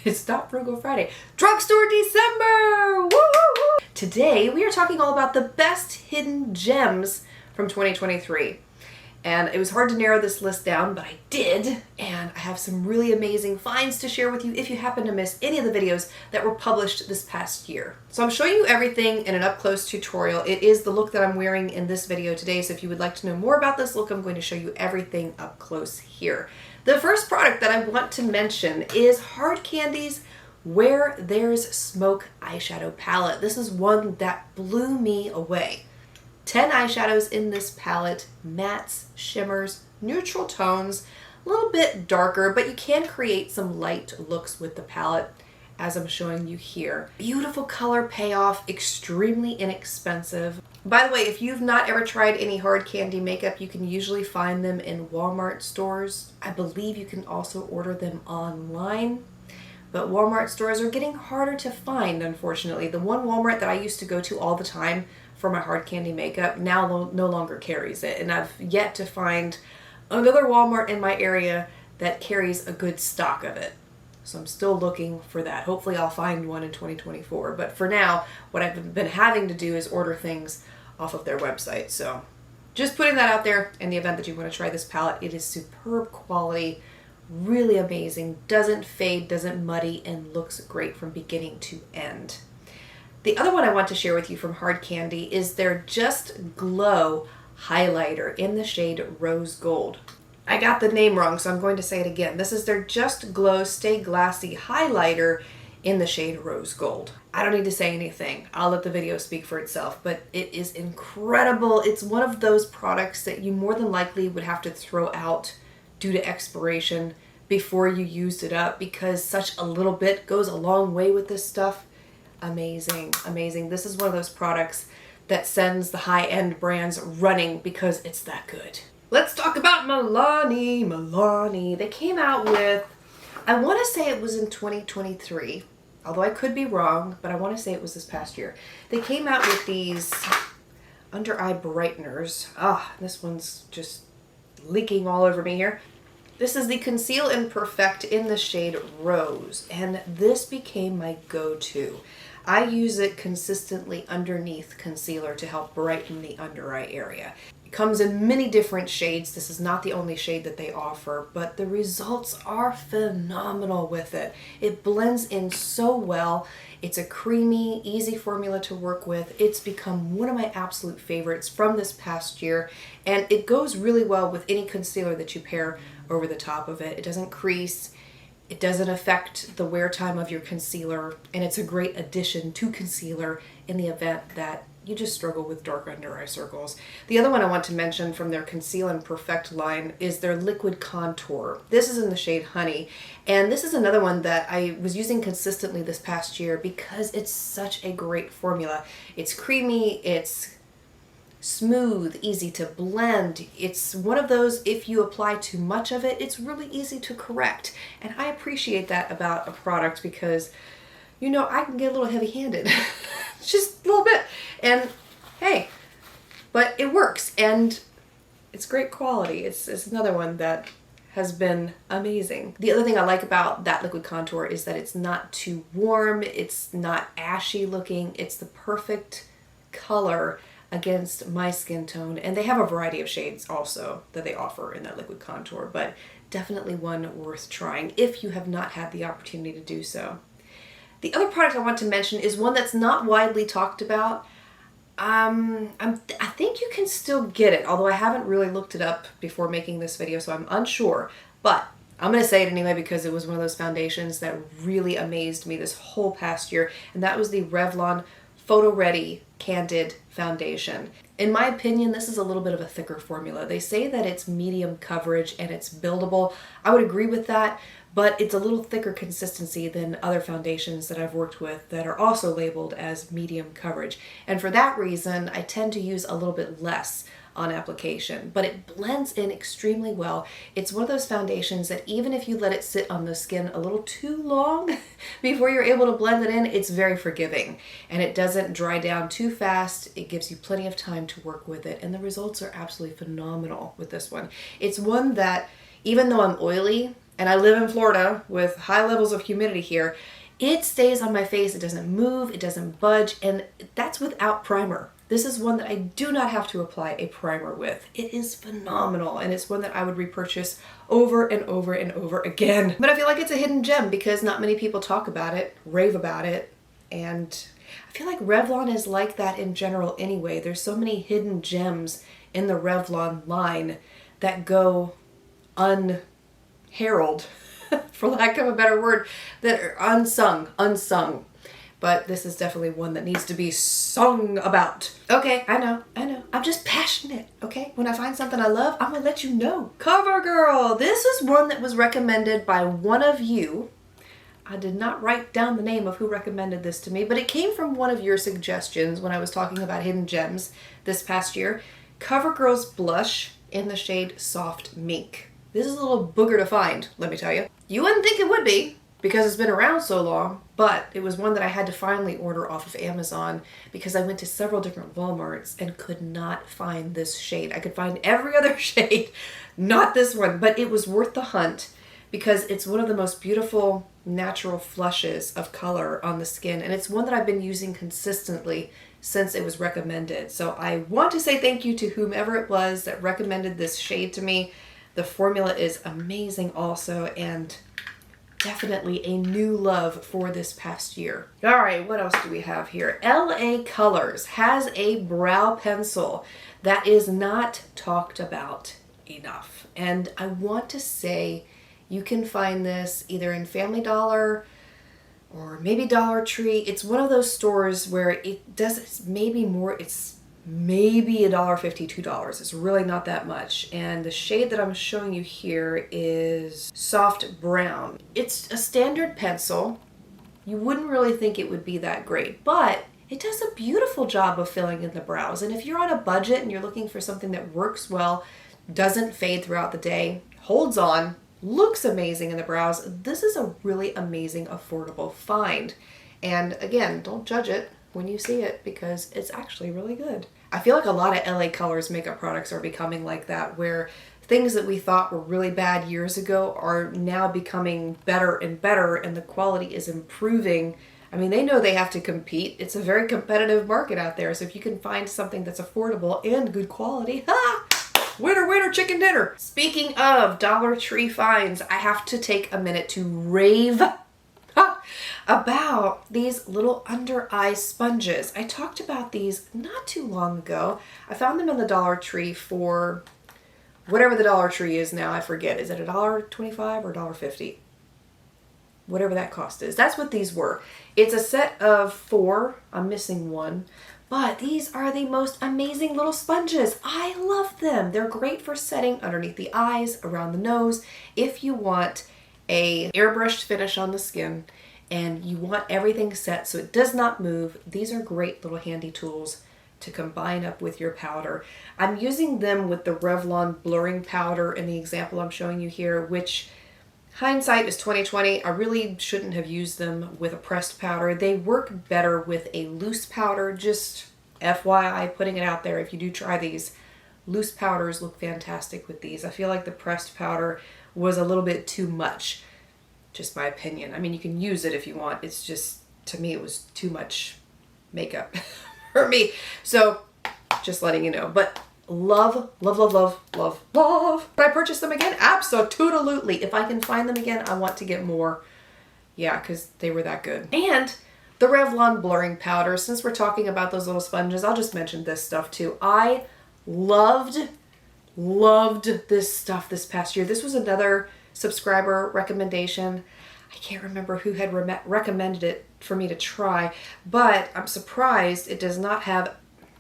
It's not Frugal Friday. Drugstore December! Woo, woo, woo. Today we are talking all about the best hidden gems from 2023. And it was hard to narrow this list down, but I did. And I have some really amazing finds to share with you if you happen to miss any of the videos that were published this past year. So I'm showing you everything in an up-close tutorial. It is the look that I'm wearing in this video today. So if you would like to know more about this look, I'm going to show you everything up close here. The first product that I want to mention is Hard Candy's Where There's Smoke eyeshadow palette. This is one that blew me away. 10 eyeshadows in this palette, mattes, shimmers, neutral tones, a little bit darker, but you can create some light looks with the palette, as I'm showing you here. Beautiful color payoff, extremely inexpensive. By the way, if you've not ever tried any Hard Candy makeup, you can usually find them in Walmart stores. I believe you can also order them online. But Walmart stores are getting harder to find, unfortunately. The one Walmart that I used to go to all the time for my Hard Candy makeup now no longer carries it. And I've yet to find another Walmart in my area that carries a good stock of it. So I'm still looking for that. Hopefully I'll find one in 2024. But for now, what I've been having to do is order things off of their website. So just putting that out there in the event that you want to try this palette. It is superb quality. Really amazing, doesn't fade, doesn't muddy, and looks great from beginning to end. The other one I want to share with you from Hard Candy is their Just Glow highlighter in the shade Rose Gold. I got the name wrong, so I'm going to say it again. This is their Just Glow Stay Glassy highlighter in the shade Rose Gold. I don't need to say anything. I'll let the video speak for itself, but it is incredible. It's one of those products that you more than likely would have to throw out due to expiration before you used it up, because such a little bit goes a long way with this stuff. Amazing, amazing. This is one of those products that sends the high-end brands running because it's that good. Let's talk about Milani. Milani. They came out with, I want to say it was in 2023, although I could be wrong, but I want to say it was this past year. They came out with these under eye brighteners. This one's just leaking all over me here. This is the Conceal and Perfect in the shade Rose, and this became my go-to. I use it consistently underneath concealer to help brighten the under eye area. It comes in many different shades. This is not the only shade that they offer, but the results are phenomenal with it. It blends in so well. It's a creamy, easy formula to work with. It's become one of my absolute favorites from this past year, and it goes really well with any concealer that you pair over the top of it. It doesn't crease, it doesn't affect the wear time of your concealer, and it's a great addition to concealer in the event that you just struggle with dark under eye circles. The other one I want to mention from their Conceal and Perfect line is their Liquid Contour. This is in the shade Honey, and this is another one that I was using consistently this past year because it's such a great formula. It's creamy, it's smooth, easy to blend. It's one of those, if you apply too much of it, it's really easy to correct. And I appreciate that about a product because, you know, I can get a little heavy-handed. Just a little bit. And hey, but it works and it's great quality. It's another one that has been amazing. The other thing I like about that liquid contour is that it's not too warm, it's not ashy looking, it's the perfect color against my skin tone. And they have a variety of shades also that they offer in that liquid contour, but definitely one worth trying if you have not had the opportunity to do so. The other product I want to mention is one that's not widely talked about. I think you can still get it, although I haven't really looked it up before making this video, so I'm unsure. But I'm going to say it anyway because it was one of those foundations that really amazed me this whole past year, and that was the Revlon Photo Ready Candid Foundation. In my opinion, this is a little bit of a thicker formula. They say that it's medium coverage and it's buildable. I would agree with that, but it's a little thicker consistency than other foundations that I've worked with that are also labeled as medium coverage. And for that reason, I tend to use a little bit less on application, but it blends in extremely well. It's one of those foundations that even if you let it sit on the skin a little too long before you're able to blend it in, it's very forgiving and it doesn't dry down too fast. It gives you plenty of time to work with it, and the results are absolutely phenomenal with this one. It's one that, even though I'm oily, and I live in Florida with high levels of humidity here, it stays on my face. It doesn't move, it doesn't budge, and that's without primer. This is one that I do not have to apply a primer with. It is phenomenal, and it's one that I would repurchase over and over and over again. But I feel like it's a hidden gem because not many people talk about it, rave about it, and I feel like Revlon is like that in general anyway. There's so many hidden gems in the Revlon line that go unheralded, for lack of a better word, that are unsung. But this is definitely one that needs to be sung about. Okay, I know. I'm just passionate, okay? When I find something I love, I'm gonna let you know. CoverGirl, this is one that was recommended by one of you. I did not write down the name of who recommended this to me, but it came from one of your suggestions when I was talking about hidden gems this past year. CoverGirl's blush in the shade Soft Mink. This is a little booger to find, let me tell you. You wouldn't think it would be, because it's been around so long, but it was one that I had to finally order off of Amazon because I went to several different Walmarts and could not find this shade. I could find every other shade, not this one, but it was worth the hunt because it's one of the most beautiful natural flushes of color on the skin, and it's one that I've been using consistently since it was recommended. So I want to say thank you to whomever it was that recommended this shade to me. The formula is amazing also, and definitely a new love for this past year. All right, what else do we have here? LA Colors has a brow pencil that is not talked about enough. And I want to say you can find this either in Family Dollar or maybe Dollar Tree. It's one of those stores where it does, it's maybe $1.50, $2. It's really not that much. And the shade that I'm showing you here is Soft Brown. It's a standard pencil. You wouldn't really think it would be that great, but it does a beautiful job of filling in the brows. And if you're on a budget and you're looking for something that works well, doesn't fade throughout the day, holds on, looks amazing in the brows, this is a really amazing, affordable find. And again, don't judge it when you see it because it's actually really good. I feel like a lot of LA Colors makeup products are becoming like that, where things that we thought were really bad years ago are now becoming better and better, and the quality is improving. I mean, they know they have to compete. It's a very competitive market out there, so if you can find something that's affordable and good quality, winner, winner, chicken dinner. Speaking of Dollar Tree finds, I have to take a minute to rave about these little under eye sponges. I talked about these not too long ago. I found them in the Dollar Tree for whatever the Dollar Tree is now. I forget. Is it $1.25 or $1.50? Whatever that cost is. That's what these were. It's a set of 4. I'm missing one. But these are the most amazing little sponges. I love them. They're great for setting underneath the eyes, around the nose. If you want a airbrushed finish on the skin and you want everything set so it does not move, these are great little handy tools to combine up with your powder. I'm using them with the Revlon blurring powder in the example I'm showing you here, which hindsight is 2020. I really shouldn't have used them with a pressed powder. They work better with a loose powder. Just FYI, putting it out there, if you do try these, loose powders look fantastic with these. I feel like the pressed powder was a little bit too much. Just my opinion. I mean, you can use it if you want. It's just, to me, it was too much makeup for me. So, just letting you know. But love, love, love, love, love, love. Would I purchase them again? Absolutely. If I can find them again, I want to get more. Yeah, because they were that good. And the Revlon blurring powder. Since we're talking about those little sponges, I'll just mention this stuff too. I loved this stuff this past year. This was another subscriber recommendation. I can't remember who had recommended it for me to try, but I'm surprised it does not have,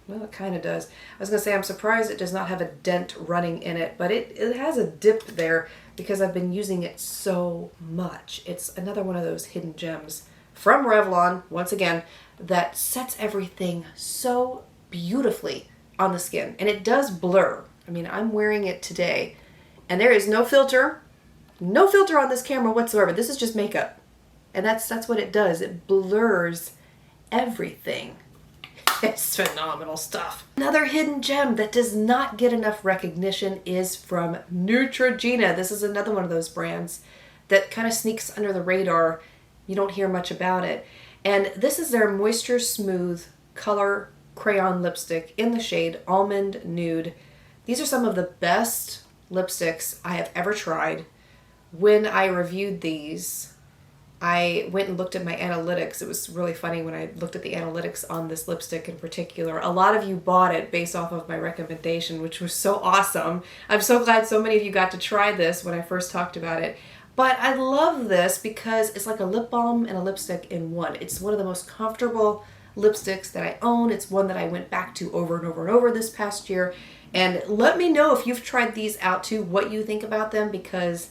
well, it kind of does. I was going to say I'm surprised it does not have a dent running in it, but it has a dip there because I've been using it so much. It's another one of those hidden gems from Revlon, once again, that sets everything so beautifully on the skin. And it does blur. I mean, I'm wearing it today and there is no filter on this camera whatsoever. This is just makeup. And that's what it does. It blurs everything. It's phenomenal stuff. Another hidden gem that does not get enough recognition is from Neutrogena. This is another one of those brands that kind of sneaks under the radar. You don't hear much about it. And this is their Moisture Smooth Color Crayon Lipstick in the shade Almond Nude. These are some of the best lipsticks I have ever tried. When I reviewed these, I went and looked at my analytics. It was really funny when I looked at the analytics on this lipstick in particular. A lot of you bought it based off of my recommendation, which was so awesome. I'm so glad so many of you got to try this when I first talked about it. But I love this because it's like a lip balm and a lipstick in one. It's one of the most comfortable lipsticks that I own. It's one that I went back to over and over and over this past year. And let me know if you've tried these out too, what you think about them, because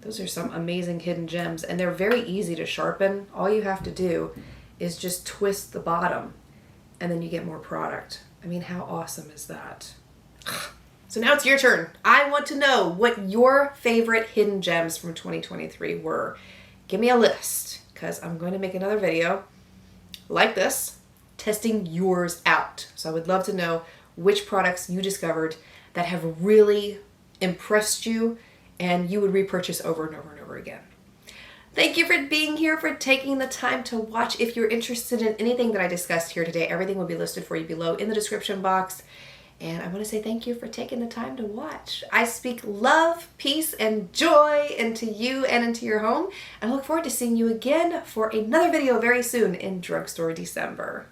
those are some amazing hidden gems, and they're very easy to sharpen. All you have to do is just twist the bottom, and then you get more product. I mean, how awesome is that? So now it's your turn. I want to know what your favorite hidden gems from 2023 were. Give me a list, because I'm going to make another video like this, testing yours out. So I would love to know which products you discovered that have really impressed you and you would repurchase over and over and over again. Thank you for being here, for taking the time to watch. If you're interested in anything that I discussed here today, everything will be listed for you below in the description box. And I want to say thank you for taking the time to watch. I speak love, peace, and joy into you and into your home. And I look forward to seeing you again for another video very soon in Drugstore December.